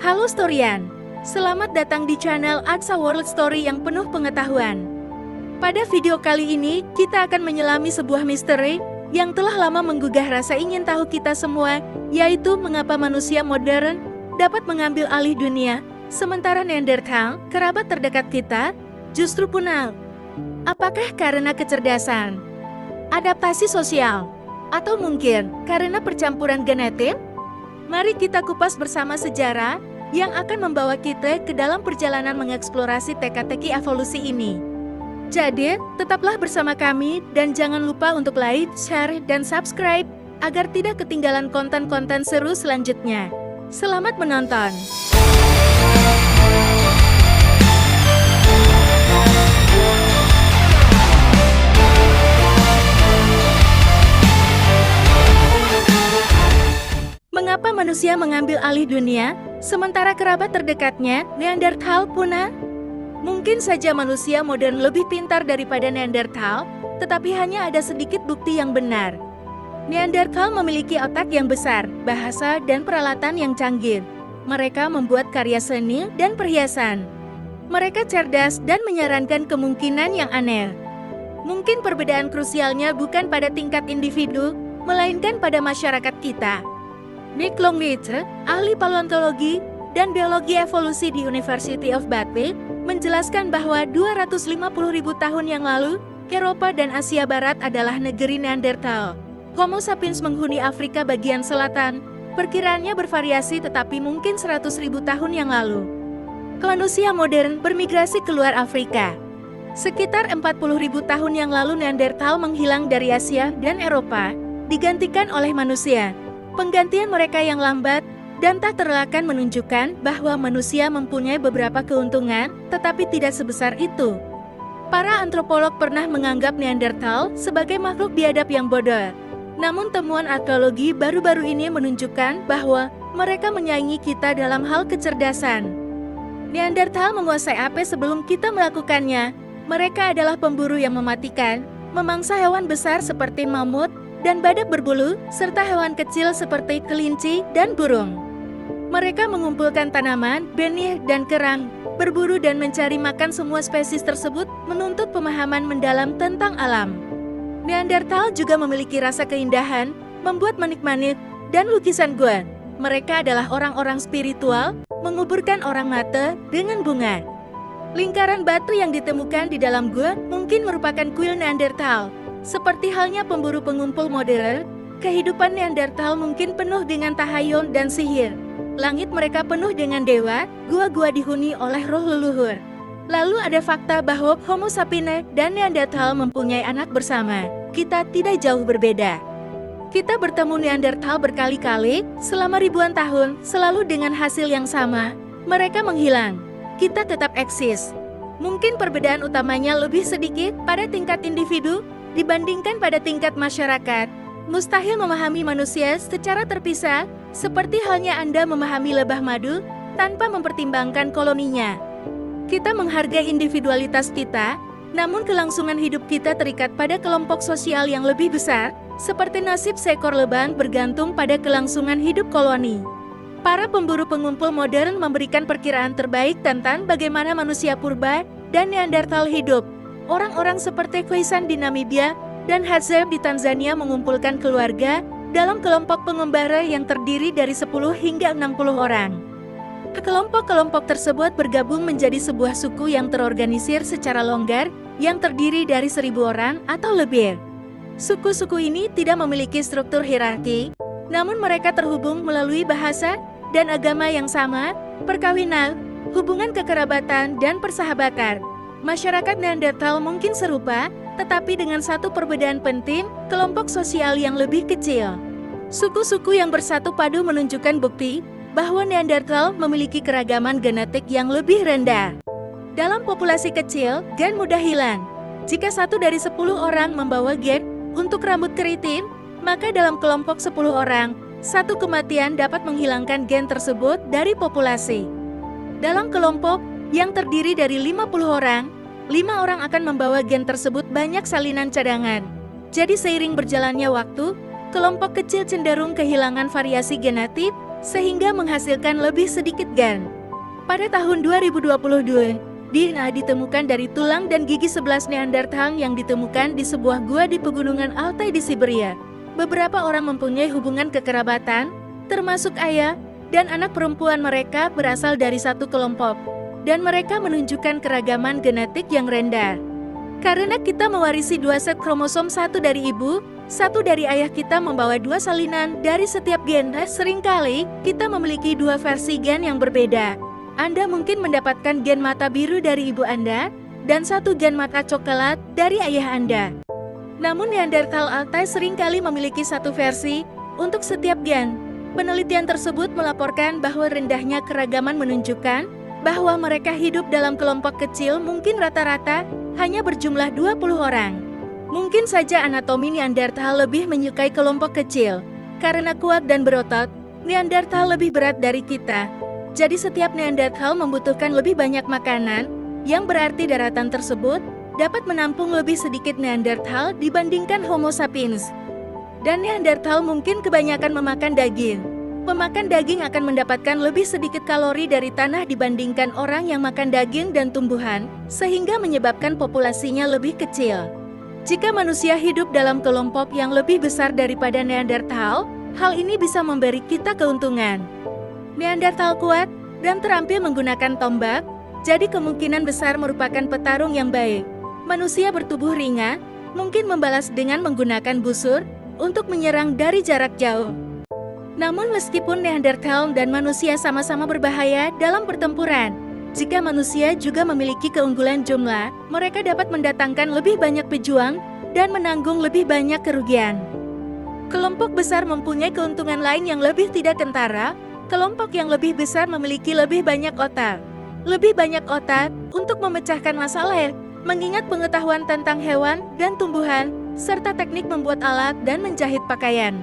Halo Storian, selamat datang di channel Aksa World Story yang penuh pengetahuan. Pada video kali ini, kita akan menyelami sebuah misteri yang telah lama menggugah rasa ingin tahu kita semua, yaitu mengapa manusia modern dapat mengambil alih dunia, sementara Neanderthal, kerabat terdekat kita, justru punah. Apakah karena kecerdasan, adaptasi sosial, atau mungkin karena percampuran genetik? Mari kita kupas bersama sejarah yang akan membawa kita ke dalam perjalanan mengeksplorasi teka-teki evolusi ini. Jadi, tetaplah bersama kami dan jangan lupa untuk like, share, dan subscribe agar tidak ketinggalan konten-konten seru selanjutnya. Selamat menonton! Mengapa manusia mengambil alih dunia, sementara kerabat terdekatnya, Neanderthal, punah? Mungkin saja manusia modern lebih pintar daripada Neanderthal, tetapi hanya ada sedikit bukti yang benar. Neanderthal memiliki otak yang besar, bahasa dan peralatan yang canggih. Mereka membuat karya seni dan perhiasan. Mereka cerdas dan menyarankan kemungkinan yang aneh. Mungkin perbedaan krusialnya bukan pada tingkat individu, melainkan pada masyarakat kita. Nick Longwitz, ahli paleontologi dan biologi evolusi di University of Bath, menjelaskan bahwa 250.000 tahun yang lalu, Eropa dan Asia Barat adalah negeri Neanderthal. Homo sapiens menghuni Afrika bagian selatan, perkiraannya bervariasi tetapi mungkin 100.000 tahun yang lalu. Manusia modern bermigrasi keluar Afrika. Sekitar 40.000 tahun yang lalu Neanderthal menghilang dari Asia dan Eropa, digantikan oleh manusia. Penggantian mereka yang lambat dan tak terelakkan menunjukkan bahwa manusia mempunyai beberapa keuntungan, tetapi tidak sebesar itu. Para antropolog pernah menganggap Neanderthal sebagai makhluk biadab yang bodoh. Namun temuan arkeologi baru-baru ini menunjukkan bahwa mereka menyaingi kita dalam hal kecerdasan. Neanderthal menguasai apa sebelum kita melakukannya. Mereka adalah pemburu yang mematikan, memangsa hewan besar seperti mamut, dan badak berbulu, serta hewan kecil seperti kelinci dan burung. Mereka mengumpulkan tanaman, benih, dan kerang, berburu dan mencari makan semua spesies tersebut, menuntut pemahaman mendalam tentang alam. Neanderthal juga memiliki rasa keindahan, membuat manik-manik, dan lukisan gua. Mereka adalah orang-orang spiritual, menguburkan orang mati dengan bunga. Lingkaran batu yang ditemukan di dalam gua mungkin merupakan kuil Neanderthal. Seperti halnya pemburu pengumpul modern, kehidupan Neanderthal mungkin penuh dengan tahayul dan sihir. Langit mereka penuh dengan dewa, gua-gua dihuni oleh roh leluhur. Lalu ada fakta bahwa Homo sapiens dan Neanderthal mempunyai anak bersama. Kita tidak jauh berbeda. Kita bertemu Neanderthal berkali-kali, selama ribuan tahun, selalu dengan hasil yang sama. Mereka menghilang. Kita tetap eksis. Mungkin perbedaan utamanya lebih sedikit pada tingkat individu, dibandingkan pada tingkat masyarakat. Mustahil memahami manusia secara terpisah, seperti halnya Anda memahami lebah madu, tanpa mempertimbangkan koloninya. Kita menghargai individualitas kita, namun kelangsungan hidup kita terikat pada kelompok sosial yang lebih besar, seperti nasib seekor lebah bergantung pada kelangsungan hidup koloni. Para pemburu pengumpul modern memberikan perkiraan terbaik tentang bagaimana manusia purba dan Neanderthal hidup. Orang-orang seperti Khoisan di Namibia dan Hatzeb di Tanzania mengumpulkan keluarga dalam kelompok pengembara yang terdiri dari 10 hingga 60 orang. Kelompok-kelompok tersebut bergabung menjadi sebuah suku yang terorganisir secara longgar yang terdiri dari 1.000 orang atau lebih. Suku-suku ini tidak memiliki struktur hierarki, namun mereka terhubung melalui bahasa dan agama yang sama, perkawinan, hubungan kekerabatan, dan persahabatan. Masyarakat Neanderthal mungkin serupa, tetapi dengan satu perbedaan penting, kelompok sosial yang lebih kecil. Suku-suku yang bersatu padu menunjukkan bukti bahwa Neanderthal memiliki keragaman genetik yang lebih rendah. Dalam populasi kecil, gen mudah hilang. Jika 1 dari 10 orang membawa gen untuk rambut keriting, maka dalam kelompok 10 orang, 1 kematian dapat menghilangkan gen tersebut dari populasi. Dalam kelompok yang terdiri dari 50 orang, 5 orang akan membawa gen tersebut banyak salinan cadangan. Jadi seiring berjalannya waktu, kelompok kecil cenderung kehilangan variasi genetik sehingga menghasilkan lebih sedikit gen. Pada tahun 2022, DNA ditemukan dari tulang dan gigi 11 Neanderthal yang ditemukan di sebuah gua di pegunungan Altai di Siberia. Beberapa orang mempunyai hubungan kekerabatan, termasuk ayah dan anak perempuan mereka berasal dari satu kelompok, dan mereka menunjukkan keragaman genetik yang rendah. Karena kita mewarisi 2 set kromosom, satu dari ibu, satu dari ayah, kita membawa 2 salinan dari setiap gen. Seringkali, kita memiliki 2 versi gen yang berbeda. Anda mungkin mendapatkan gen mata biru dari ibu Anda, dan 1 gen mata coklat dari ayah Anda. Namun Neanderthal Altai seringkali memiliki 1 versi untuk setiap gen. Penelitian tersebut melaporkan bahwa rendahnya keragaman menunjukkan bahwa mereka hidup dalam kelompok kecil, mungkin rata-rata hanya berjumlah 20 orang. Mungkin saja anatomi Neanderthal lebih menyukai kelompok kecil. Karena kuat dan berotot, Neanderthal lebih berat dari kita. Jadi setiap Neanderthal membutuhkan lebih banyak makanan, yang berarti daratan tersebut dapat menampung lebih sedikit Neanderthal dibandingkan Homo sapiens. Dan Neanderthal mungkin kebanyakan memakan daging. Pemakan daging akan mendapatkan lebih sedikit kalori dari tanah dibandingkan orang yang makan daging dan tumbuhan, sehingga menyebabkan populasinya lebih kecil. Jika manusia hidup dalam kelompok yang lebih besar daripada Neanderthal, hal ini bisa memberi kita keuntungan. Neanderthal kuat dan terampil menggunakan tombak, jadi kemungkinan besar merupakan petarung yang baik. Manusia bertubuh ringan, mungkin membalas dengan menggunakan busur untuk menyerang dari jarak jauh. Namun meskipun Neanderthal dan manusia sama-sama berbahaya dalam pertempuran, jika manusia juga memiliki keunggulan jumlah, mereka dapat mendatangkan lebih banyak pejuang dan menanggung lebih banyak kerugian. Kelompok besar mempunyai keuntungan lain yang lebih tidak kentara. Kelompok yang lebih besar memiliki lebih banyak otak. Lebih banyak otak untuk memecahkan masalah, mengingat pengetahuan tentang hewan dan tumbuhan, serta teknik membuat alat dan menjahit pakaian.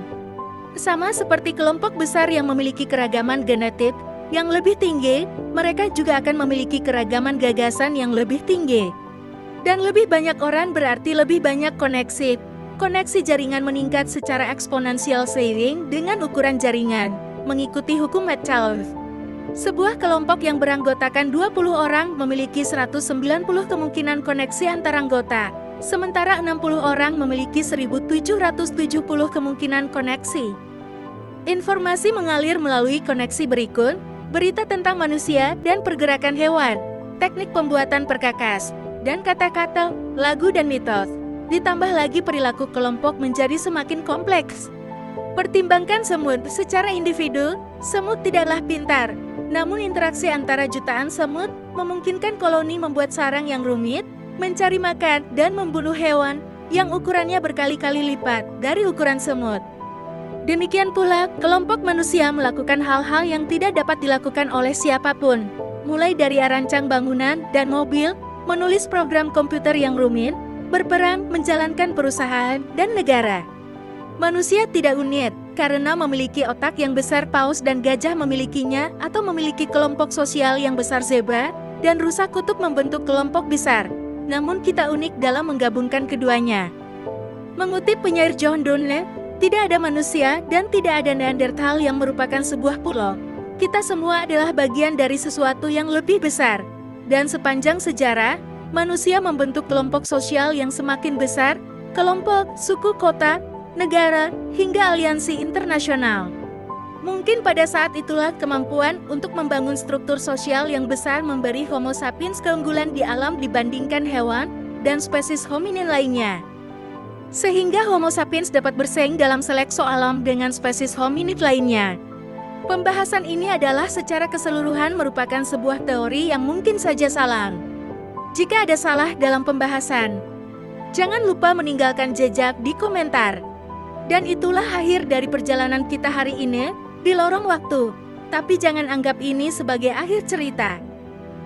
Sama seperti kelompok besar yang memiliki keragaman genetik yang lebih tinggi, mereka juga akan memiliki keragaman gagasan yang lebih tinggi. Dan lebih banyak orang berarti lebih banyak koneksi. Koneksi jaringan meningkat secara eksponensial seiring dengan ukuran jaringan, mengikuti hukum Metcalfe. Sebuah kelompok yang beranggotakan 20 orang memiliki 190 kemungkinan koneksi antar anggota, sementara 60 orang memiliki 1770 kemungkinan koneksi. Informasi mengalir melalui koneksi berikut: berita tentang manusia dan pergerakan hewan, teknik pembuatan perkakas, dan kata-kata, lagu dan mitos. Ditambah lagi perilaku kelompok menjadi semakin kompleks. Pertimbangkan semut secara individu, semut tidaklah pintar. Namun interaksi antara jutaan semut memungkinkan koloni membuat sarang yang rumit, mencari makan, dan membunuh hewan yang ukurannya berkali-kali lipat dari ukuran semut. Demikian pula, kelompok manusia melakukan hal-hal yang tidak dapat dilakukan oleh siapapun, mulai dari rancang bangunan dan mobil, menulis program komputer yang rumit, berperang, menjalankan perusahaan, dan negara. Manusia tidak unik karena memiliki otak yang besar. Paus dan gajah memilikinya, atau memiliki kelompok sosial yang besar. Zebra dan rusa kutub membentuk kelompok besar. Namun kita unik dalam menggabungkan keduanya. Mengutip penyair John Donne, tidak ada manusia dan tidak ada Neanderthal yang merupakan sebuah pulau. Kita semua adalah bagian dari sesuatu yang lebih besar. Dan sepanjang sejarah, manusia membentuk kelompok sosial yang semakin besar, kelompok, suku, kota, negara, hingga aliansi internasional. Mungkin pada saat itulah kemampuan untuk membangun struktur sosial yang besar memberi Homo sapiens keunggulan di alam dibandingkan hewan dan spesies hominin lainnya. Sehingga Homo sapiens dapat bersaing dalam seleksi alam dengan spesies hominid lainnya. Pembahasan ini adalah secara keseluruhan merupakan sebuah teori yang mungkin saja salah. Jika ada salah dalam pembahasan, jangan lupa meninggalkan jejak di komentar. Dan itulah akhir dari perjalanan kita hari ini di lorong waktu. Tapi jangan anggap ini sebagai akhir cerita.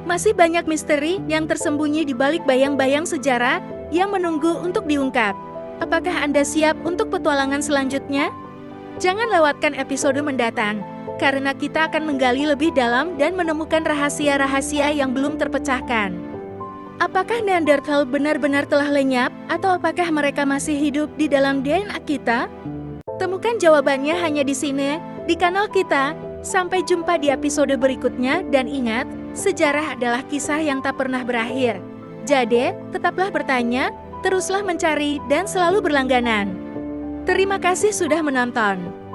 Masih banyak misteri yang tersembunyi di balik bayang-bayang sejarah yang menunggu untuk diungkap. Apakah Anda siap untuk petualangan selanjutnya? Jangan lewatkan episode mendatang, karena kita akan menggali lebih dalam dan menemukan rahasia-rahasia yang belum terpecahkan. Apakah Neanderthal benar-benar telah lenyap, atau apakah mereka masih hidup di dalam DNA kita? Temukan jawabannya hanya di sini, di kanal kita, Sampai jumpa di episode berikutnya dan ingat, sejarah adalah kisah yang tak pernah berakhir. Jadi, tetaplah bertanya, teruslah mencari dan selalu berlangganan. Terima kasih sudah menonton.